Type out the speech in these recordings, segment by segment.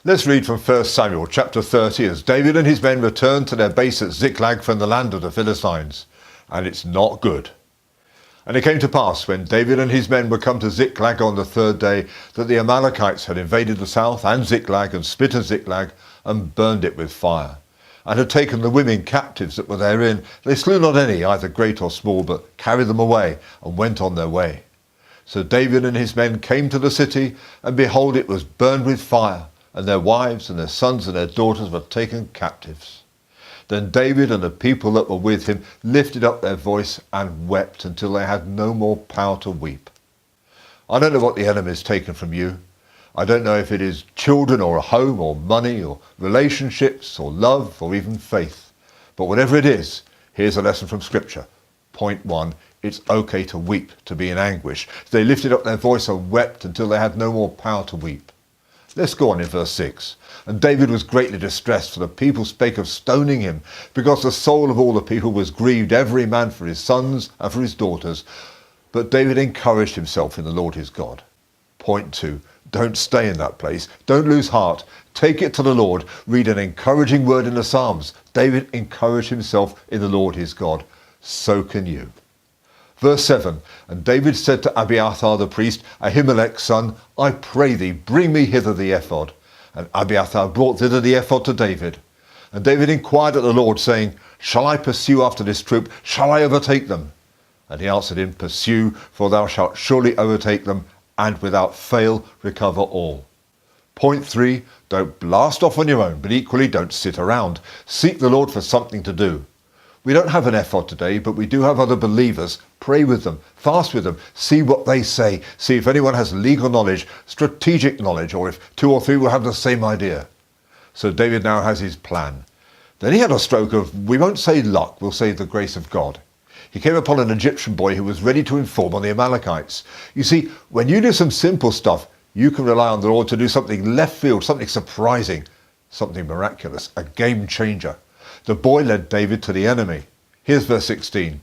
Let's read from 1 Samuel chapter 30 as David and his men returned to their base at Ziklag from the land of the Philistines. And it's not good. And it came to pass, when David and his men were come to Ziklag on the third day, that the Amalekites had invaded the south and Ziklag, and smitten Ziklag, and burned it with fire, and had taken the women captives that were therein. They slew not any, either great or small, but carried them away, and went on their way. So David and his men came to the city, and behold, it was burned with fire, and their wives and their sons and their daughters were taken captives. Then David and the people that were with him lifted up their voice and wept until they had no more power to weep. I don't know what the enemy has taken from you. I don't know if it is children or a home or money or relationships or love or even faith. But whatever it is, here's a lesson from Scripture. Point 1, it's okay to weep, to be in anguish. They lifted up their voice and wept until they had no more power to weep. Let's go on in verse 6. And David was greatly distressed, for the people spake of stoning him, because the soul of all the people was grieved, every man for his sons and for his daughters. But David encouraged himself in the Lord his God. Point 2, don't stay in that place. Don't lose heart. Take it to the Lord. Read an encouraging word in the Psalms. David encouraged himself in the Lord his God. So can you. Verse 7, and David said to Abiathar the priest, Ahimelech's son, I pray thee, bring me hither the ephod. And Abiathar brought thither the ephod to David. And David inquired at the Lord, saying, Shall I pursue after this troop? Shall I overtake them? And he answered him, Pursue, for thou shalt surely overtake them, and without fail recover all. Point 3, don't blast off on your own, but equally don't sit around. Seek the Lord for something to do. We don't have an ephod today, but we do have other believers. Pray with them, fast with them, see what they say, see if anyone has legal knowledge, strategic knowledge, or if 2 or 3 will have the same idea. So David now has his plan. Then he had a stroke of, we won't say luck, we'll say the grace of God. He came upon an Egyptian boy who was ready to inform on the Amalekites. You see, when you do some simple stuff, you can rely on the Lord to do something left field, something surprising, something miraculous, a game changer. The boy led David to the enemy. Here's verse 16.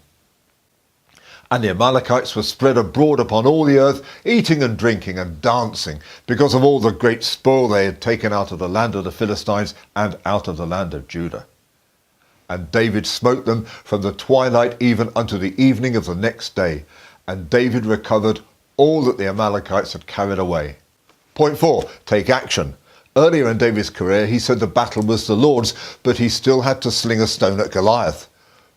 And the Amalekites were spread abroad upon all the earth, eating and drinking and dancing, because of all the great spoil they had taken out of the land of the Philistines and out of the land of Judah. And David smote them from the twilight even unto the evening of the next day. And David recovered all that the Amalekites had carried away. Point 4, take action. Earlier in David's career, he said the battle was the Lord's, but he still had to sling a stone at Goliath.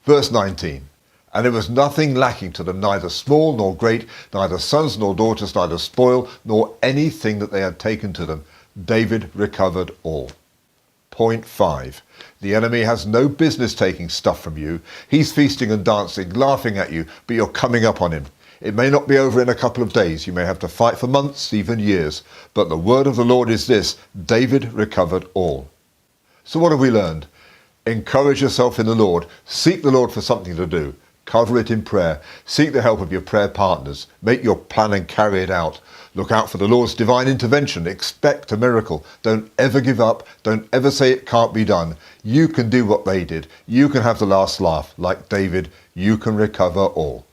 Verse 19, and there was nothing lacking to them, neither small nor great, neither sons nor daughters, neither spoil, nor anything that they had taken to them. David recovered all. Point 5, the enemy has no business taking stuff from you. He's feasting and dancing, laughing at you, but you're coming up on him. It may not be over in a couple of days. You may have to fight for months, even years. But the word of the Lord is this, David recovered all. So what have we learned? Encourage yourself in the Lord. Seek the Lord for something to do. Cover it in prayer. Seek the help of your prayer partners. Make your plan and carry it out. Look out for the Lord's divine intervention. Expect a miracle. Don't ever give up. Don't ever say it can't be done. You can do what they did. You can have the last laugh. Like David, you can recover all.